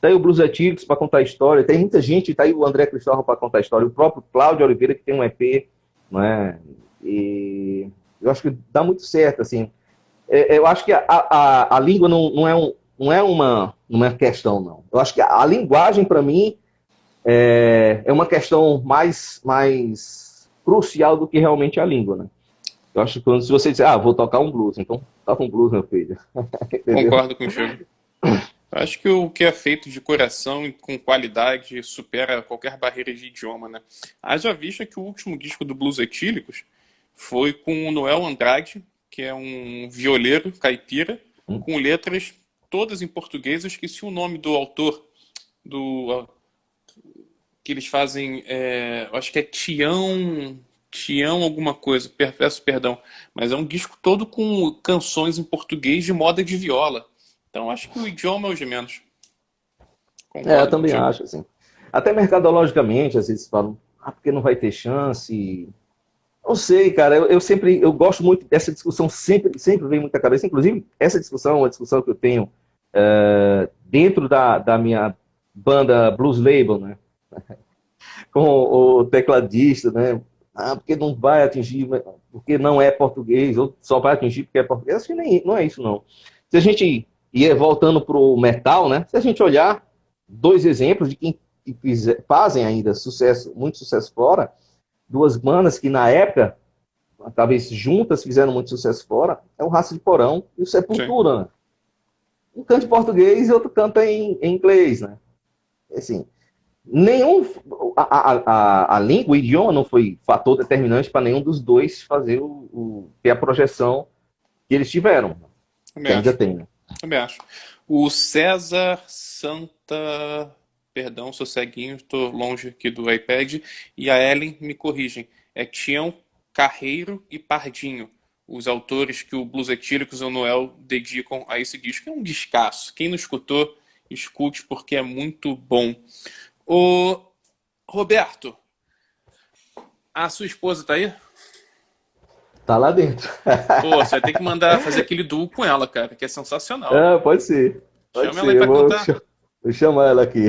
Tá aí o Blues Antigos para contar história, tem muita gente, tá aí o André Cristóvão para contar história, o próprio Cláudio Oliveira, que tem um EP, né? E eu acho que dá muito certo, assim. Eu acho que a língua não é uma questão, não. Eu acho que a linguagem, para mim, é uma questão mais crucial do que realmente a língua, né? Eu acho que se você disser, vou tocar um blues, então toca um blues, meu filho. Concordo contigo. Acho que o que é feito de coração e com qualidade supera qualquer barreira de idioma, né? Haja vista que o último disco do Blues Etílicos foi com o Noel Andrade, que é um violeiro caipira, com letras todas em português. Eu esqueci o nome do autor, que eles fazem, acho que é Tião alguma coisa, peço perdão, mas é um disco todo com canções em português de moda de viola. Então acho que o idioma é o de menos. Concordo eu também contigo. acho, assim. Até mercadologicamente, às vezes falam, porque não vai ter chance. Não sei, cara, eu gosto muito dessa discussão, sempre vem muita cabeça. Inclusive, essa discussão é uma discussão que eu tenho dentro da minha banda Blues Label, né? Com o tecladista, né? Porque não vai atingir, porque não é português, ou só vai atingir porque é português. Acho que não é isso, não. Se a gente ir voltando pro metal, né? Se a gente olhar 2 exemplos de quem fazem ainda sucesso, muito sucesso fora, 2 bandas que na época, talvez juntas, fizeram muito sucesso fora, é o Raça de Porão e o Sepultura, né? Um canta em português e outro canta em inglês, né? Assim, a língua, o idioma não foi fator determinante para nenhum dos dois fazer ter a projeção que eles tiveram, que ainda tem, né? Também acho. O César Santa... Perdão, sou ceguinho, estou longe aqui do iPad. E a Ellen me corrigem. É Tião, Carreiro e Pardinho, os autores que o Blues Etílicos e o Noel dedicam a esse disco. É um descasso. Quem não escutou, escute, porque é muito bom. Ô, Roberto, a sua esposa tá aí? Tá lá dentro. Pô, você vai ter que mandar fazer aquele duo com ela, cara, que é sensacional. Pode ser. Chama ela aí pra cantar. Vou chamar ela aqui.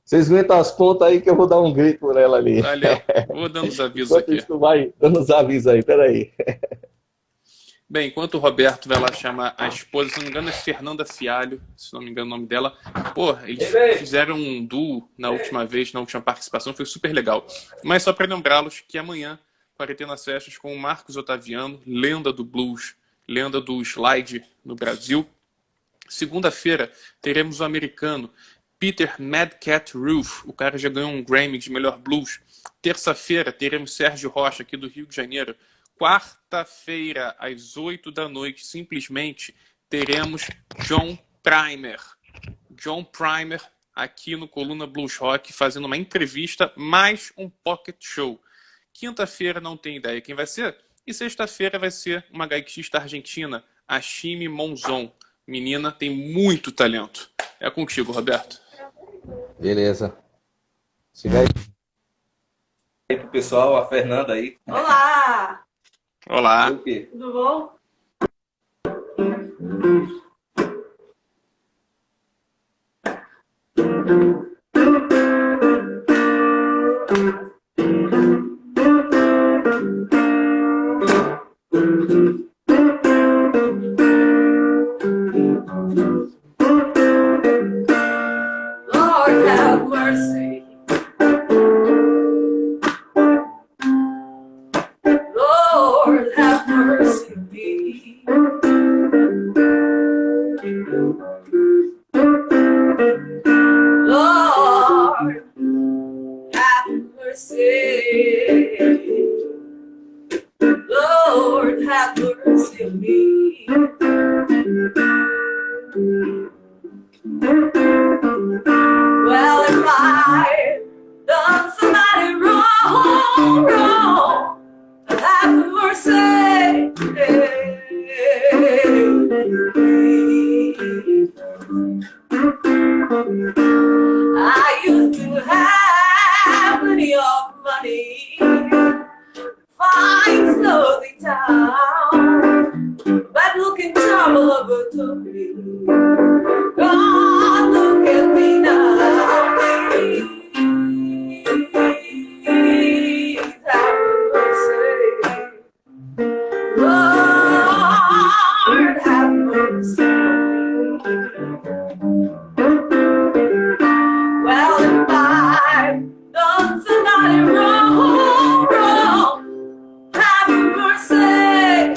Vocês aguentam as pontas aí que eu vou dar um grito por ela ali. Valeu. Vou dando os avisos aqui. Tu vai dando os avisos aí, peraí. Bem, enquanto o Roberto vai lá chamar a esposa, se não me engano é Fernanda Fialho, se não me engano o nome dela. Pô, eles fizeram um duo na última vez, na última participação, foi super legal. Mas só para lembrá-los que amanhã, Quarentena Sessions com o Marcos Otaviano, lenda do blues, lenda do slide no Brasil. Segunda-feira teremos o americano Peter Mad Cat Roof, o cara já ganhou um Grammy de melhor blues. Terça-feira teremos Sérgio Rocha aqui do Rio de Janeiro. Quarta-feira, às 8 da noite, simplesmente teremos John Primer. John Primer aqui no Coluna Blues Rock, fazendo uma entrevista, mais um pocket show. Quinta-feira não tem ideia quem vai ser. E sexta-feira vai ser uma gaitista argentina, a Chime Monzon. Menina, tem muito talento. É contigo, Roberto. Beleza. Chega aí pro pessoal, a Fernanda aí. Olá! Olá. Tudo bom? Lord have mercy. Lord have mercy me. Lord have mercy. Lord have mercy me. Well, if I done somebody wrong, have mercy. I used to have plenty of money, fine snowy town, bad looking trouble overtook me. God, look at me now. Please have mercy. Lord, have mercy. Well, if I've done somebody wrong, have mercy.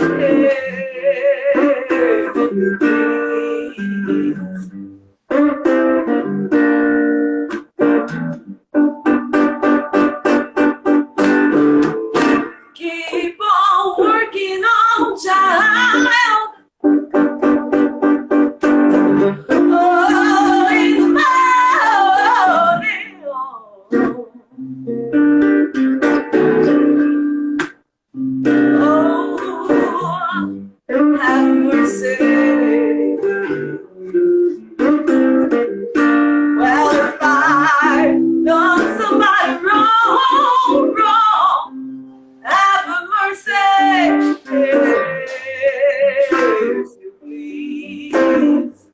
Keep on working on, child. Oh, it's oh, have mercy. Well, if I've done somebody wrong, have mercy. Please.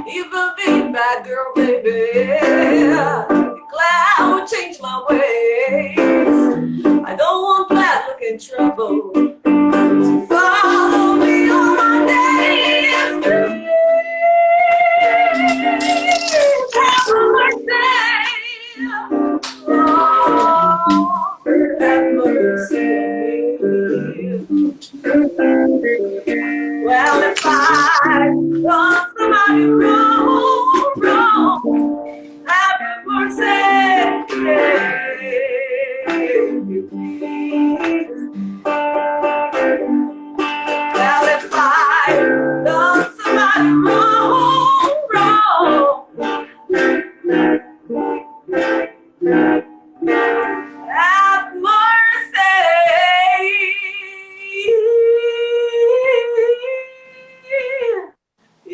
Even being bad girl, baby, glad I would change my ways. I don't want bad looking trouble to follow me all my days. Have mercy, Lord, have mercy. Well, if I done somebody wrong, have mercy. Please.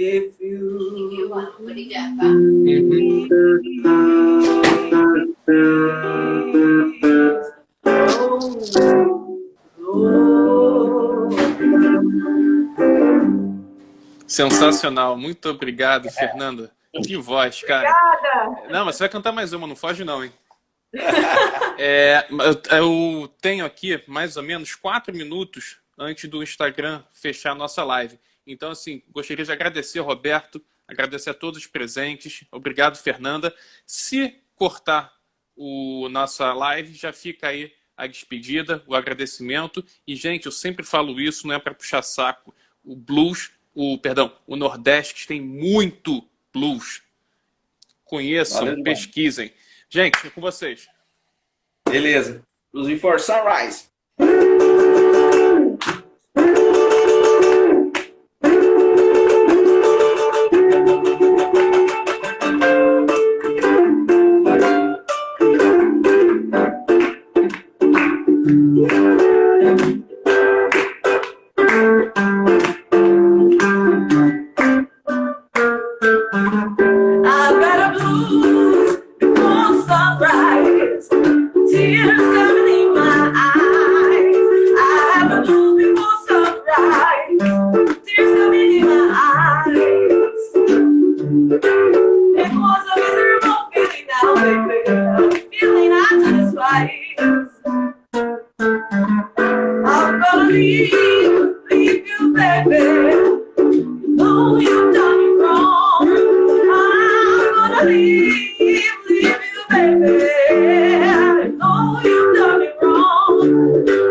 if you Sensacional, muito obrigado, Fernanda. Que voz, cara. Obrigada. Não, mas você vai cantar mais uma, não foge não, hein? Eu tenho aqui mais ou menos 4 minutos antes do Instagram fechar a nossa live. Então, assim, gostaria de agradecer, Roberto, agradecer a todos os presentes. Obrigado, Fernanda. Se cortar nossa live, já fica aí a despedida, o agradecimento. E, gente, eu sempre falo isso, não é para puxar saco. O blues, o Nordeste tem muito blues. Conheçam, Valeu, pesquisem. Gente, é com vocês. Beleza. Blues for Sunrise. I've got a blues before sunrise, tears coming in my eyes. I have a blues before sunrise, tears coming in my eyes. It was a miserable feeling now, baby, a feeling I despise. I'm gonna leave you, baby. No, you've done me wrong. I'm gonna leave you, baby. No, you've done me wrong.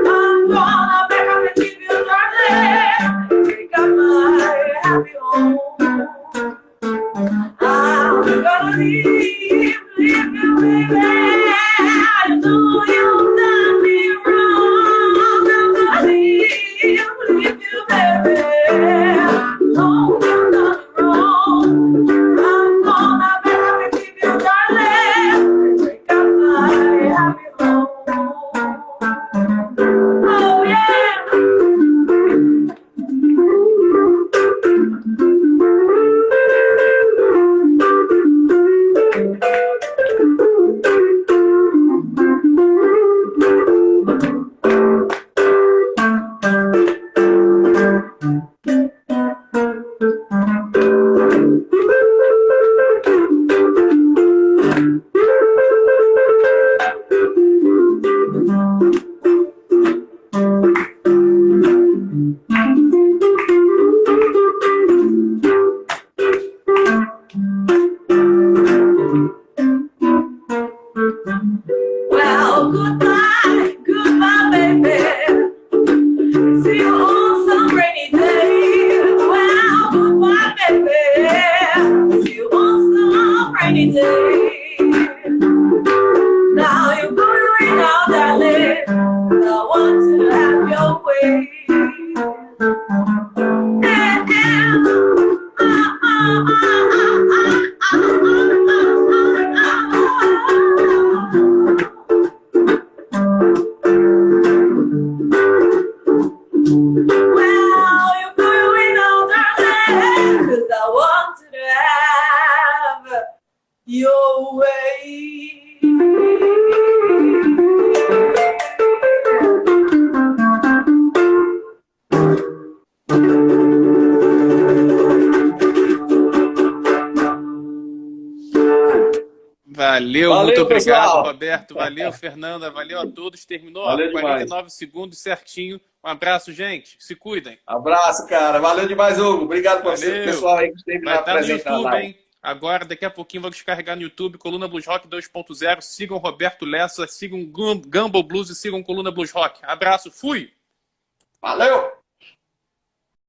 I'm gonna back up and keep you, darling. Take up my happy home. I'm gonna leave you, baby. I know you've done me wrong. I'm gonna leave you, baby. No, you've done me wrong. I'm gonna be happy to keep you, darling. Take up my happy home. Oh yeah. Well, goodbye, goodbye, baby. See you on some rainy day. Well, goodbye, baby. See you on some rainy day. Now you're going away now, darling. I want to have your way. Yeah, well, you're going away now, darling, 'cause I wanted to have your way. Valeu, Valeu, muito obrigado, pessoal. Roberto. Valeu, Fernanda. Valeu a todos. Terminou Valeu 49 segundos certinho. Um abraço, gente. Se cuidem. Abraço, cara. Valeu demais, Hugo. Obrigado por você, Valeu. pessoal aí que esteve Vai na estar no presente na YouTube, live. hein? Agora, daqui a pouquinho, vou descarregar no YouTube. Coluna Blues Rock 2.0. Sigam Roberto Lessa, sigam Gumball Blues e sigam Coluna Blues Rock. Abraço, fui! Valeu!